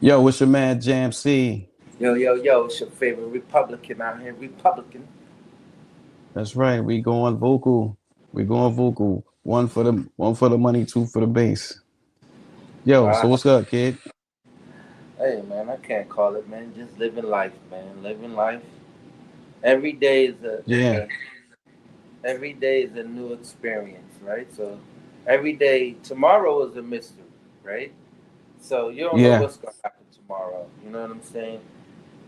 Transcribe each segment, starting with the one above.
Yo, what's your man Jam C? Yo, yo, yo, it's your favorite Republican out here. Republican. That's right. We going vocal. We going vocal. One for the money, two for the base. Yo, so Wow. what's up, kid? Hey, man, I can't call it, man. Just living life, man. Living life. Every day is a is Yeah, a every day is a new experience, right? So every day, tomorrow is a mystery, right? So you don't know yeah, what's gonna happen tomorrow. You know what I'm saying?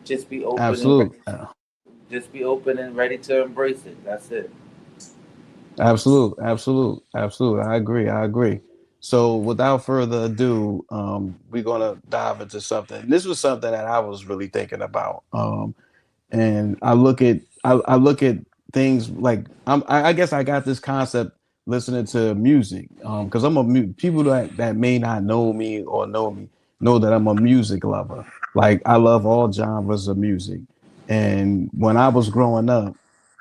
Just be open and absolute, ready. Just be open and ready to embrace it. That's it. absolute. I agree. I agree. So without further ado, we're gonna dive into something. This was something that I was really thinking about. And I look at things like I guess I got this concept listening to music because people that may not know me or know me know that I'm a music lover. Like I love all genres of music, and when I was growing up,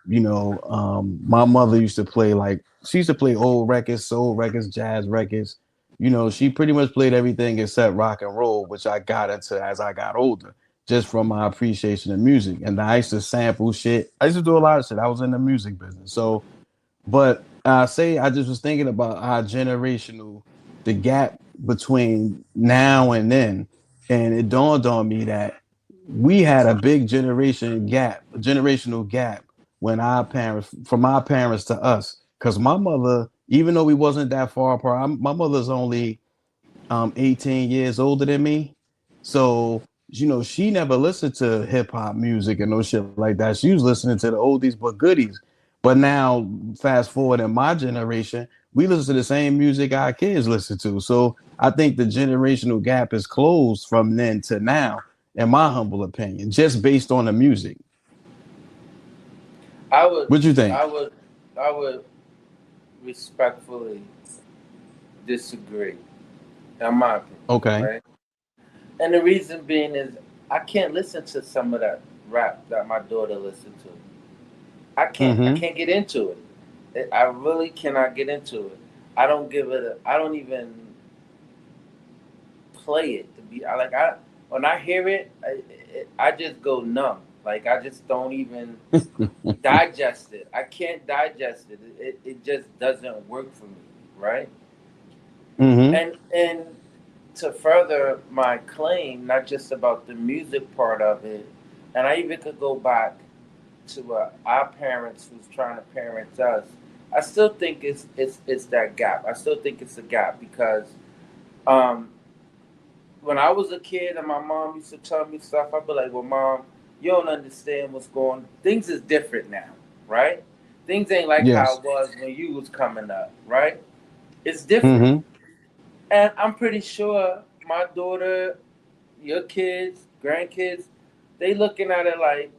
my mother used to play like she used to play old records, soul records, jazz records. She pretty much played everything except rock and roll, which I got into as I got older just from my appreciation of music. And I used to sample shit. I used to do a lot of shit. I was in the music business. So, but I just was thinking about our generational, the gap between now and then. And it dawned on me that we had a big generational gap from our parents to us. Because my mother, even though we wasn't that far apart, my mother's only 18 years older than me. So, she never listened to hip hop music and no shit like that. She was listening to the oldies but goodies. But now, fast forward in my generation, we listen to the same music our kids listen to. So I think the generational gap is closed from then to now, in my humble opinion, just based on the music. I would, What you I think? would, I would respectfully disagree, in my opinion, Okay. right? And the reason being is I can't listen to some of that rap that my daughter listens to. I can't. I Mm-hmm. can't get into it. I really cannot get into it. I don't give it. I don't even play it to be. I when I hear it, I just go numb. Like I just don't even digest it. I can't digest it. It just doesn't work for me, right? Mm-hmm. And to further my claim, not just about the music part of it, and I even could go back to our parents who's trying to parent us. I still think it's that gap. I still think it's a gap because um, when I was a kid and my mom used to tell me stuff, I'd be like, "Well, mom, you don't understand what's going. Things is different now, right? Things ain't like how Yes. it was when you was coming up, right? It's different." Mm-hmm. And I'm pretty sure my daughter, your kids, grandkids, they looking at it like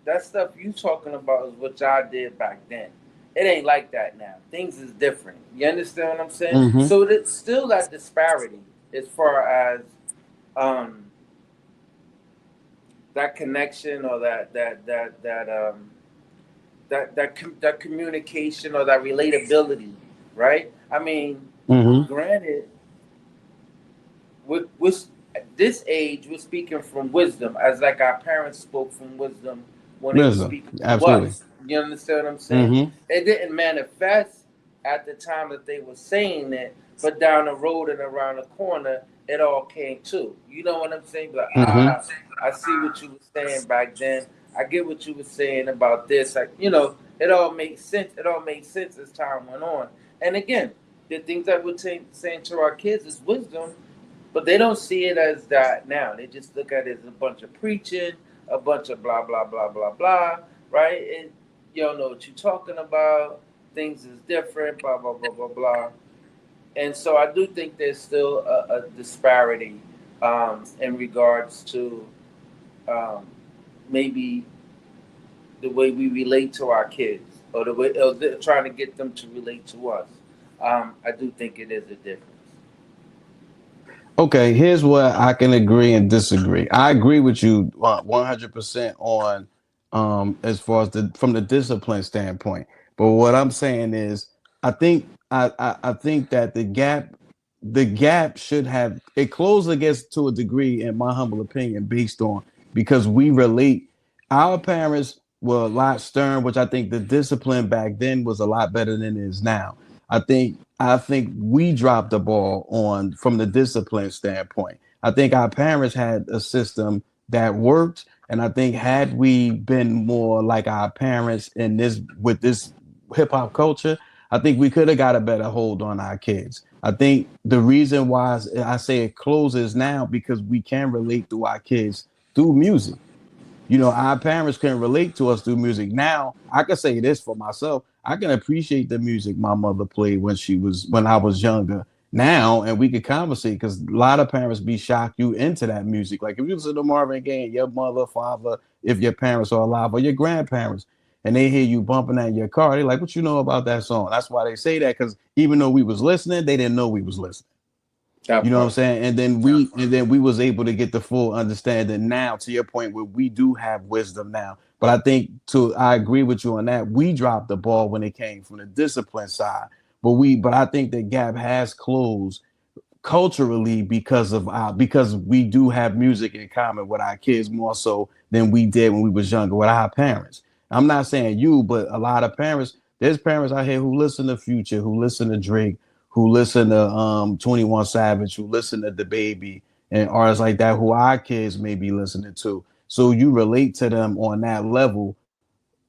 that stuff you talking about is what y'all did back then. It ain't like that now. Things is different. You understand what I'm saying? Mm-hmm. So it's still that disparity as far as um, that connection or that communication or that relatability, right? I mean, Mm-hmm. granted, with this age, we're speaking from wisdom, as like our parents spoke from wisdom when they were Wisdom. speaking to Absolutely. us. You understand what I'm saying? Mm-hmm. It didn't manifest at the time that they were saying it, but down the road and around the corner, it all came to. You know what I'm saying? Like, Mm-hmm. I see what you were saying back then. I get what you were saying about this. Like, it all makes sense. It all made sense as time went on. And again, the things that we're saying to our kids is wisdom, but they don't see it as that now. They just look at it as a bunch of preaching, a bunch of blah blah blah blah blah, right? And you don't know what you're talking about. Things is different, blah blah blah blah blah. And so I do think there's still a disparity in regards to um, maybe the way we relate to our kids or the way trying to get them to relate to us. I do think it is a difference. Okay, here's where I can agree and disagree. I agree with you 100% on as far as the from the discipline standpoint. But what I'm saying is I think that the gap the gap should have it closed, I guess, to a degree, in my humble opinion, based on because we relate. Our parents were a lot stern, which I think the discipline back then was a lot better than it is now. I think we dropped the ball on from the discipline standpoint. I think our parents had a system that worked, and I think had we been more like our parents in this with this hip hop culture, I think we could have got a better hold on our kids. I think the reason why I say it closes now because we can relate to our kids through music. Our parents can relate to us through music. Now, I can say this for myself. I can appreciate the music my mother played when I was younger. Now, and we could conversate because a lot of parents be shocked you into that music. Like if you listen to Marvin Gaye, your mother, father, if your parents are alive, or your grandparents, and they hear you bumping that in your car, they're like, "What you know about that song?" That's why they say that because even though we was listening, they didn't know we was listening. You That know what I'm part. saying? And then we was able to get the full understanding now to your point where we do have wisdom now. But I agree with you on that. We dropped the ball when it came from the discipline side. But I think the gap has closed culturally because we do have music in common with our kids more so than we did when we was younger with our parents. I'm not saying you, but a lot of parents, there's parents out here who listen to Future, who listen to Drake, who listen to 21 Savage, who listen to The Baby and artists like that who our kids may be listening to. So you relate to them on that level,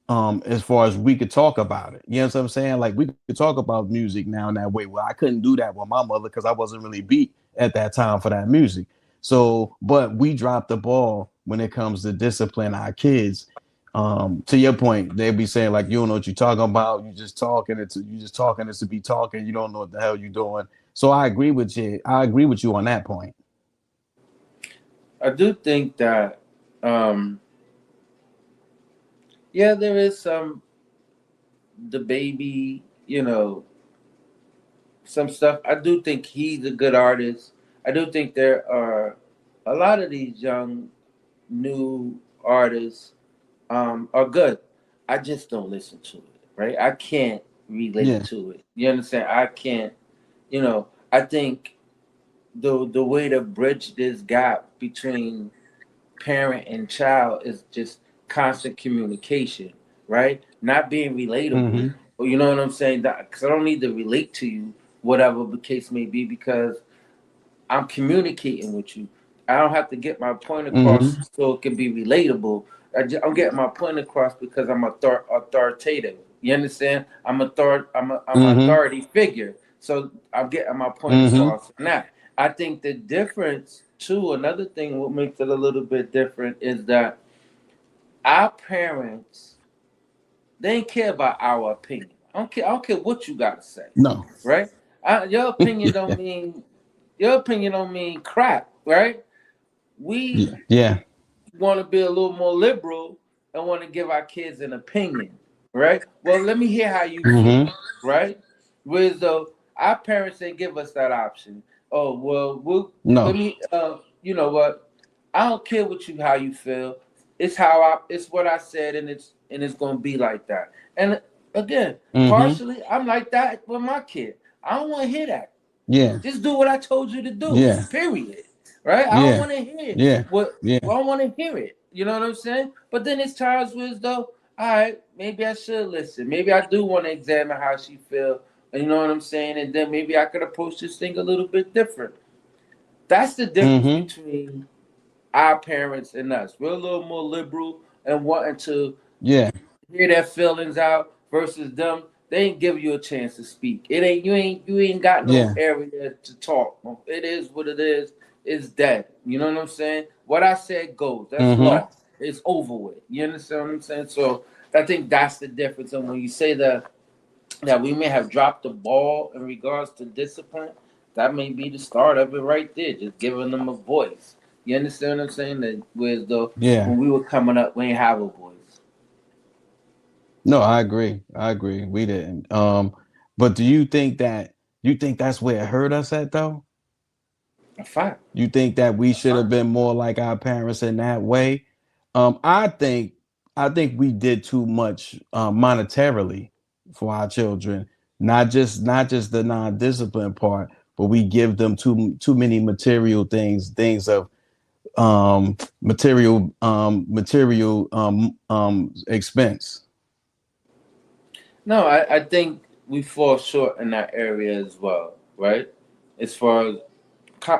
as far as we could talk about it. You know what I'm saying? Like we could talk about music now in that way. Well, I couldn't do that with my mother because I wasn't really beat at that time for that music. So, but we dropped the ball when it comes to discipline our kids. To your point, they'd be saying like, "You don't know what you're talking about. You just talking it to be talking. You don't know what the hell you're doing." So I agree with you. I agree with you on that point. I do think that, um, yeah, there is some the baby, some stuff. I do think he's a good artist. I do think there are a lot of these young new artists are good. I just don't listen to it, right? I can't relate Yeah. to it. You understand? I can't. I think the way to bridge this gap between parent and child is just constant communication, right? Not being relatable. Mm-hmm. Or you know what I'm saying? Because I don't need to relate to you, whatever the case may be, because I'm communicating with you. I don't have to get my point across Mm-hmm. so it can be relatable. I'm getting my point across because I'm authoritative. You understand? I'm an Mm-hmm. authority figure. So I'm getting my point Mm-hmm. across. Now, I think the difference too, another thing what makes it a little bit different is that our parents, they ain't care about our opinion. I don't care what you gotta say. No. Right? Your opinion don't mean crap, right? We Yeah. Yeah. want to be a little more liberal and want to give our kids an opinion, right? Well, let me hear how you feel, Mm-hmm. right? Whereas though our parents didn't give us that option. Oh well, let No. me. You know what? I don't care how you feel. It's what I said, and it's gonna be like that. And again, Mm-hmm. partially, I'm like that with my kid. I don't want to hear that. Yeah. Just do what I told you to do. Yeah. Period. Right? I don't Yeah. want to hear Yeah. what. Yeah. Well, I don't want to hear it. You know what I'm saying? But then it's times where it's though, all right, maybe I should listen. Maybe I do want to examine how she feel. You know what I'm saying? And then maybe I could approach this thing a little bit different. That's the difference Mm-hmm. between our parents and us. We're a little more liberal and wanting to Yeah. hear their feelings out versus them. They ain't give you a chance to speak. It ain't you ain't got no Yeah. area to talk. It is what it is. It's dead. You know what I'm saying? What I said goes. That's Mm-hmm. law. It's over with. You understand what I'm saying? So I think that's the difference. And when you say that we may have dropped the ball in regards to discipline, that may be the start of it right there. Just giving them a voice. You understand what I'm saying? That whereas though Yeah. when we were coming up, we ain't have a voice. No, I agree. I agree. We didn't. But do you think that's where it hurt us at though? A fact. You think that we should have been more like our parents in that way? I think we did too much monetarily for our children, not just the non-discipline part. but we give them too many material things of material expense. No, I think we fall short in that area as well, right? As far as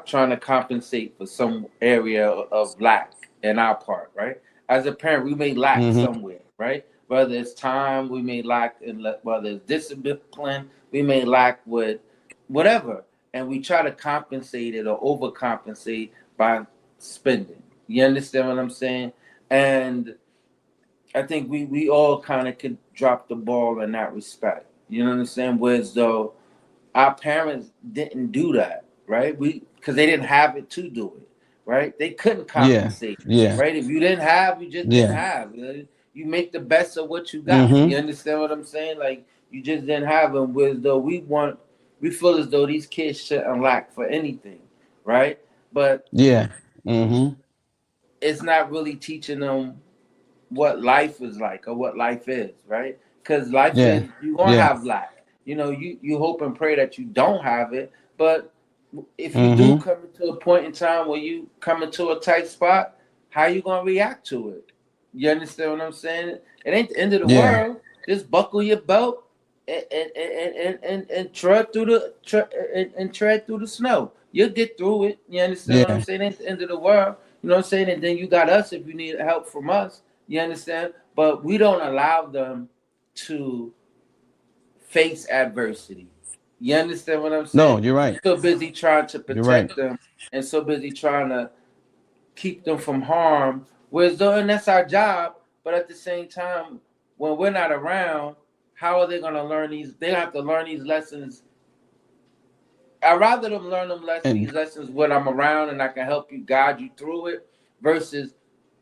trying to compensate for some area of lack in our part, right? As a parent, we may lack Mm-hmm. somewhere, right? Whether it's time, we may lack in whether it's discipline, we may lack with whatever, and we try to compensate it or overcompensate by spending. You understand what I'm saying? And I think we all kind of could drop the ball in that respect. You know what I'm saying? Whereas though our parents didn't do that, right? We because they didn't have it to do it, right? They couldn't Yeah. compensate, Yeah. right? If you didn't have, you just didn't Yeah. have. You make the best of what you got. Mm-hmm. You understand what I'm saying? Like you just didn't have them. Whereas though we feel as though these kids shouldn't lack for anything, right? But Yeah. Mm-hmm. it's not really teaching them what life is like or what life is, right? Because life Yeah. is you're gonna Yeah. have lack. You hope and pray that you don't have it, but if you do Mm-hmm. come into a point in time where you come into a tight spot, how you gonna react to it? You understand what I'm saying? It ain't the end of the Yeah. world. Just buckle your belt and tread through and tread through the snow. You'll get through it. You understand what I'm Yeah. saying? It ain't the end of the world. You know what I'm saying? And then you got us if you need help from us. You understand? But we don't allow them to face adversity. You understand what I'm No, saying? you're We're right. so busy trying to You're right. protect them and so busy trying to keep them from harm. Whereas though, and that's our job, but at the same time, when we're not around, how are they gonna learn these? They have to learn these lessons. I'd rather them learn And these lessons when I'm around and I can help you guide you through it versus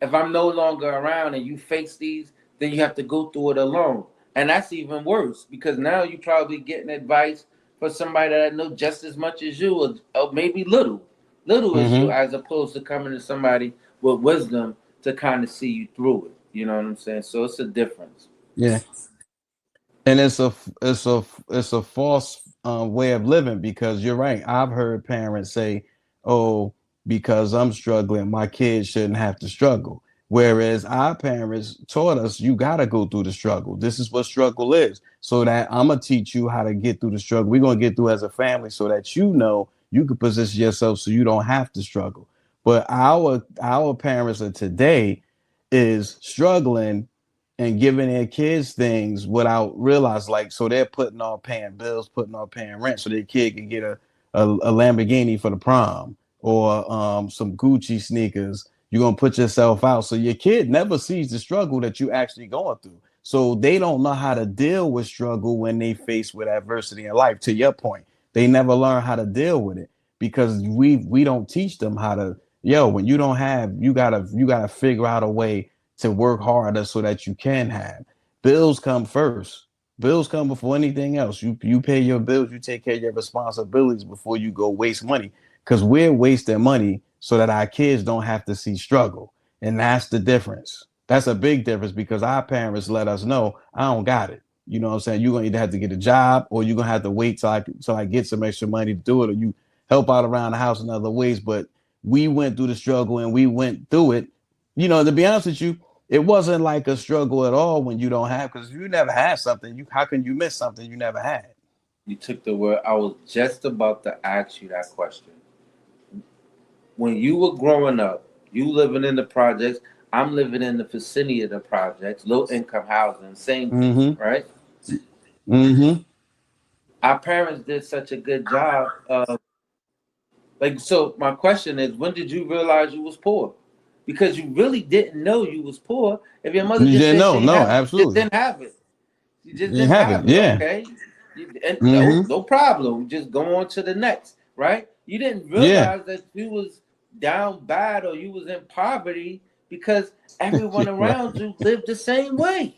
if I'm no longer around and you face these, then you have to go through it alone. And that's even worse because now you probably getting advice for somebody that knows just as much as you or maybe little as you, mm-hmm. as opposed to coming to somebody with wisdom to kind of see you through it. You know what I'm saying? So it's a difference. Yeah. And it's a false way of living because you're right. I've heard parents say, "Oh, because I'm struggling, my kids shouldn't have to struggle." Whereas our parents taught us, "You gotta go through the struggle. This is what struggle is." So that I'm gonna teach you how to get through the struggle. We're gonna get through as a family, so that you know you can position yourself so you don't have to struggle. But our parents of today is struggling and giving their kids things without realize like so they're putting on paying bills, putting on paying rent so their kid can get a Lamborghini for the prom or some Gucci sneakers. You're gonna put yourself out. So your kid never sees the struggle that you actually going through. So they don't know how to deal with struggle when they face with adversity in life. To your point, they never learn how to deal with it because we don't teach them how to, when you don't have, you gotta figure out a way to work harder so that you can have. Bills come first. Bills come before anything else. You pay your bills, you take care of your responsibilities before you go waste money. Because we're wasting money so that our kids don't have to see struggle. And that's the difference. That's a big difference because our parents let us know I don't got it. You know what I'm saying? You're gonna either have to get a job or you're gonna have to wait till I get some extra money to do it, or you help out around the house in other ways. But we went through the struggle and we went through it. To be honest with you, it wasn't like a struggle at all when you don't have, because if you never had something, how can you miss something you never had? You took the word. I was just about to ask you that question. When you were growing up, you living in the projects, I'm living in the vicinity of the projects, low income housing, same thing, Mm-hmm. right? Mm-hmm. Our parents did such a good job of like so my question is when did you realize you was poor? Because you really didn't know you was poor. If your mother You just didn't said know? she didn't No, have it, you just absolutely. didn't have it. You You just didn't didn't have it. have it. Yeah. Okay. And Mm-hmm. no problem. Just go on to the next, right? You didn't Yeah. realize that you was down bad or you was in poverty because Yeah. everyone around Right. you lived the same way.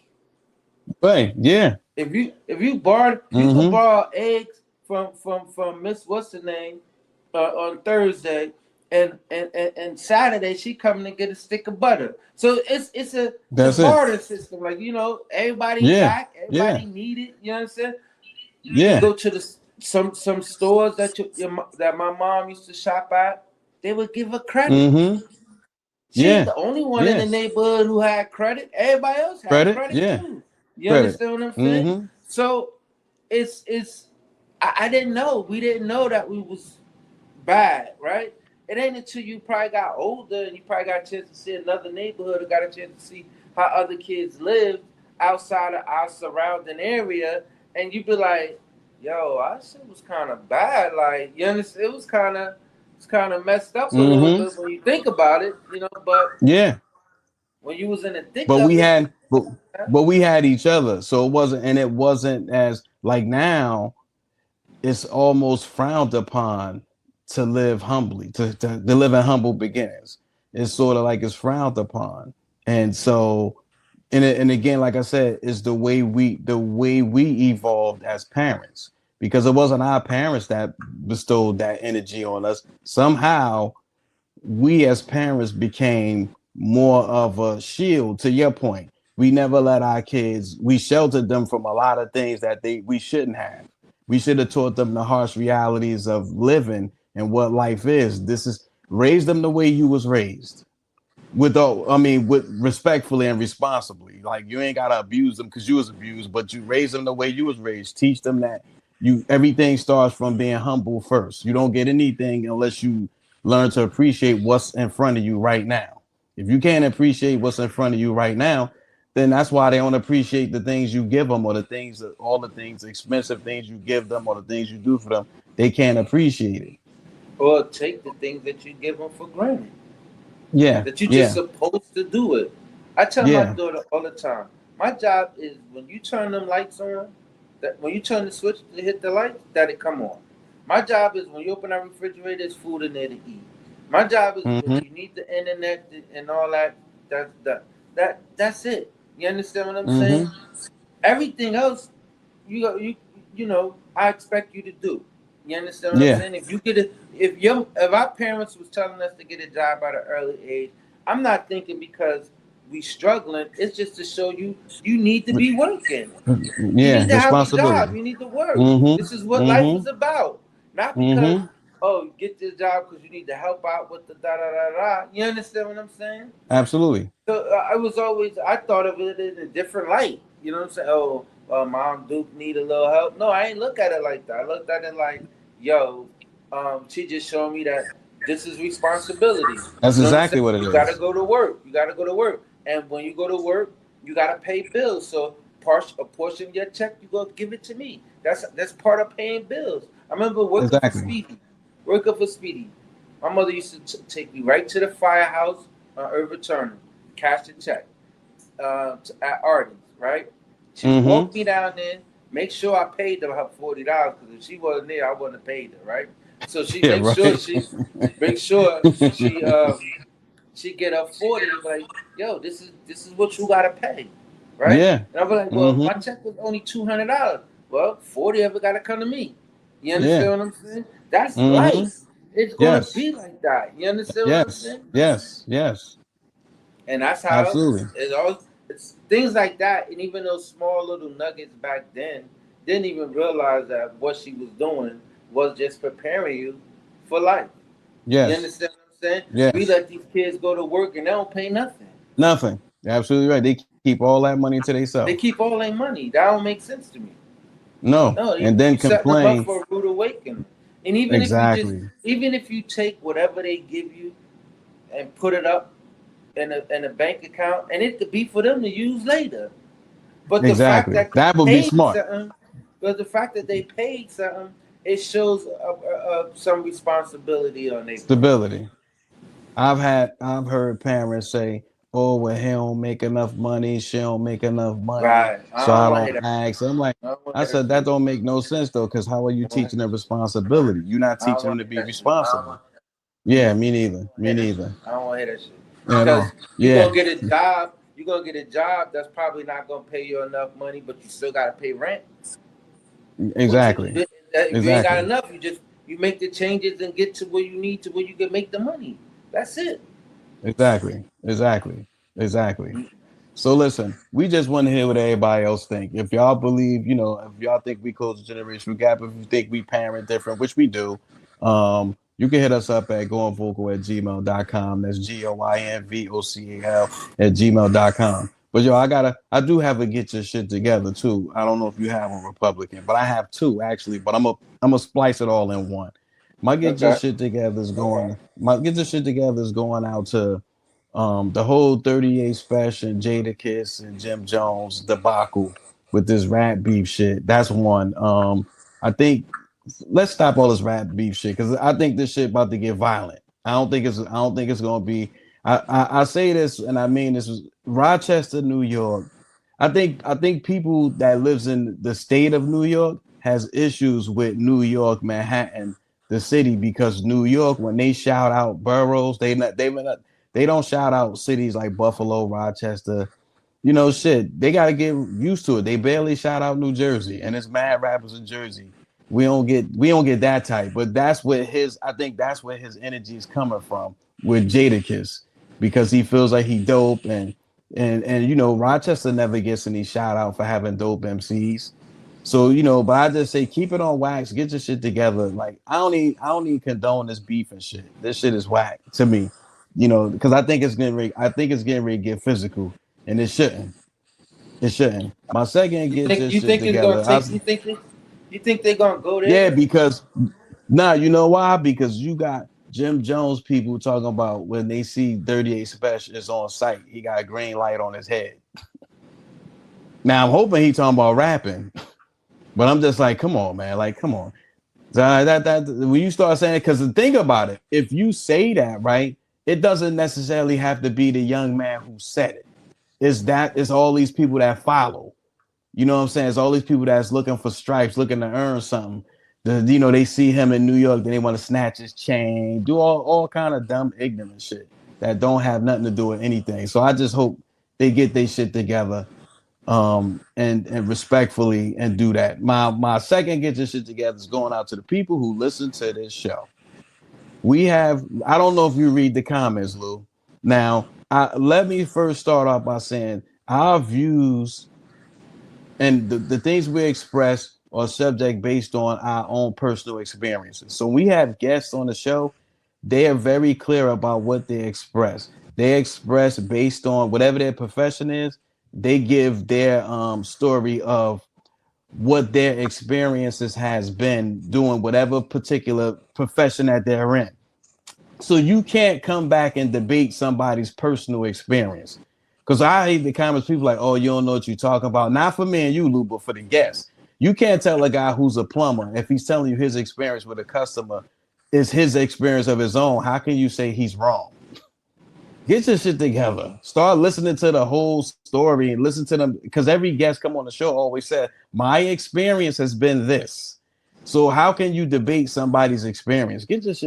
Right. Yeah. If you borrowed you could Mm-hmm. borrow eggs from Miss what's the name on Thursday and Saturday she coming to get a stick of butter. So it's a That's it. barter system. Like everybody Yeah. lack, Yeah. everybody need it. You know what I'm saying? You Yeah. go to the some stores that that my mom used to shop at, they would give her credit. Mm-hmm. She ain't Yeah. the only one in Yeah. the neighborhood who had credit. Everybody else had Credit. credit Yeah. too. You Credit. understand what I'm saying? Mm-hmm. So it's I didn't know. We didn't know that we was bad, right? It ain't until you probably got older and you probably got a chance to see another neighborhood or got a chance to see how other kids live outside of our surrounding area, and you be like, "Yo, our shit was kind of bad." Like, you understand? It's kind of messed up a little Mm-hmm. bit when you think about it, you know. But Yeah. when you was in the thick But of we it, had but we had each other. So it wasn't as like now it's almost frowned upon to live humbly, to live in humble beginnings. It's sort of like it's frowned upon. And so and again, like I said, it's the way we evolved as parents. Because it wasn't our parents that bestowed that energy on us. Somehow we as parents became more of a shield. To your point, we never let our kids, we sheltered them from a lot of things that we shouldn't have. We should have taught them the harsh realities of living and what life is. This is raise them the way you was raised, with respectfully and responsibly. Like you ain't gotta abuse them because you was abused, but you raise them the way you was raised. Teach them that you everything starts from being humble first. You don't get anything unless you learn to appreciate what's in front of you right now. If you can't appreciate what's in front of you right now, then that's why they don't appreciate the things you give them, or all the things, expensive things you give them, or the things you do for them. They can't appreciate it. or take the things that you give them for granted, Yeah, that you just yeah, supposed to do it. I tell my yeah. daughter all the time, my job is when you turn them lights on, that when you turn the switch to hit the lights, that it come on. My job is when you open that refrigerator, there's food in there to eat. My job is when Mm-hmm. you need the internet and all that. That's it. You understand what I'm saying? Mm-hmm. Everything else, you know, I expect you to do. You understand what I'm Yeah. saying? If you get it, if our parents was telling us to get a job at an early age, I'm not thinking because we struggling. It's just to show you need to be working. You Yeah, need to have a job. responsibility. You need to work. Mm-hmm. This is what life Mm-hmm. is about. Not because Mm-hmm. oh, get this job because you need to help out with the da da da da. You understand what I'm saying? Absolutely. So I thought of it in a different light. You know what I'm saying? Oh, Mom Duke need a little help. No, I ain't look at it like that. I looked at it like, yo, she just showed me that this is responsibility. That's You know what I'm saying? exactly what it You gotta is. go to work. You gotta go to work. And when you go to work, you gotta pay bills. So a portion of your check, you go give it to me. That's part of paying bills. I remember working for Exactly. Speedy. Working for Speedy. My mother used to take me right to the firehouse on Irvin Turner, cash the check at Arden's, right? She would Mm-hmm. walk me down there, make sure I paid her $40 because if she wasn't there, I wouldn't have paid her, right? So she Yeah, make sure right. she get her 40 and be like, yo, this is what you gotta pay, right? Yeah. And I'll be like, well, my Mm-hmm. check was only $200. Well, 40 of it gotta come to me. You Yeah. understand what I'm saying? That's Mm-hmm. life. It's gonna Yes. be like that. You understand what I'm Yes. saying? Yes. Yes. And that's how Absolutely. it all. It's things like that, and even those small little nuggets back then, didn't even realize that what she was doing was just preparing you for life. You Yes. understand what I'm saying? We Yes. let these kids go to work and they don't pay nothing. Nothing. You're absolutely right. They keep all that money to They themselves. keep all their money. That don't make sense to me. No. No, And you then setting them up complain. for a rude awakening. And Exactly. even if you take whatever they give you and put it up in a bank account, and it could be for them to use later. But the fact Exactly. that they That would be paid smart. something, but the fact that they paid something, it shows some responsibility on their part. Stability. I've heard parents say, "Oh, well, he don't make enough money. She don't make enough money, Right. so I don't I want to don't hear that. ask." I'm like, I don't want I to hear said that that shit. don't make no sense though, because how are you teaching them responsibility? You're not I don't teaching them want to to hear be that shit. I don't responsible. want to Yeah, me neither. Me hear that shit. neither. I don't want to hear that shit. At Because all. you're Yeah, gonna get a job. You're gonna get a job that's probably not gonna pay you enough money, but you still gotta pay rent. What exactly, if you ain't got exactly, enough, you make the changes and get to where you need to where you can make the money. That's it. exactly, exactly, exactly. So listen, we just want to hear what everybody else think. If y'all believe, if y'all think we close the generational gap, if you think we parent different, which we do, you can hit us up at goingvocal@gmail.com. That's GOINVOCAL at gmail.com. But yo, I do have to get your shit together too. I don't know if you have a Republican, but I have two actually, but I'm gonna splice it all in one. My get your Okay. shit together is going my get your shit together is going out to the whole 38 Special and Jada Kiss and Jim Jones debacle with this rap beef shit. That's one. I think let's stop all this rap beef shit because I think this shit about to get violent. I don't think it's gonna be. I say this and I mean this is Rochester, New York. I think people that lives in the state of New York has issues with New York, Manhattan, the city because New York when they shout out boroughs, they don't shout out cities like Buffalo, Rochester. Shit, they got to get used to it. They barely shout out New Jersey, and it's mad rappers in Jersey. We don't get that type, but that's where his I think that's where his energy is coming from with Jadakiss because he feels like he dope and Rochester never gets any shout out for having dope MCs. So but I just say keep it on wax, get your shit together. Like I don't need condone this beef and shit. This shit is whack to me, because I think it's getting ready to get physical, and it shouldn't. It shouldn't. My second You get think your you shit think it's gonna together. take? You think they're gonna go Yeah, there? because you know why? Because you got Jim Jones people talking about when they see 38 Special is on site, he got a green light on his head. Now I'm hoping he talking about rapping, but I'm just like, come on, man, like, come on. That when you start saying, because think about it, if you say that, right, it doesn't necessarily have to be the young man who said it. It's all these people that follow. You know what I'm saying? It's all these people that's looking for stripes, looking to earn something. They see him in New York, then they want to snatch his chain, do all kind of dumb, ignorant shit that don't have nothing to do with anything. So I just hope they get their shit together, and respectfully and do that. My second get this shit together is going out to the people who listen to this show. I don't know if you read the comments, Lou. Now, let me first start off by saying our views and the things we express are subject based on our own personal experiences. So we have guests on the show, they are very clear about what they express. They express based on whatever their profession is, they give their story of what their experiences has been doing whatever particular profession that they're in. So you can't come back and debate somebody's personal experience. Because I hate the comments, people like, oh, you don't know what you're talking about. Not for me and you, Lou, but for the guests. You can't tell a guy who's a plumber if he's telling you his experience with a customer is his experience of his own. How can you say he's wrong? Get your shit together. Start listening to the whole story and listen to them because every guest come on the show always said, my experience has been this. So how can you debate somebody's experience? Get your shit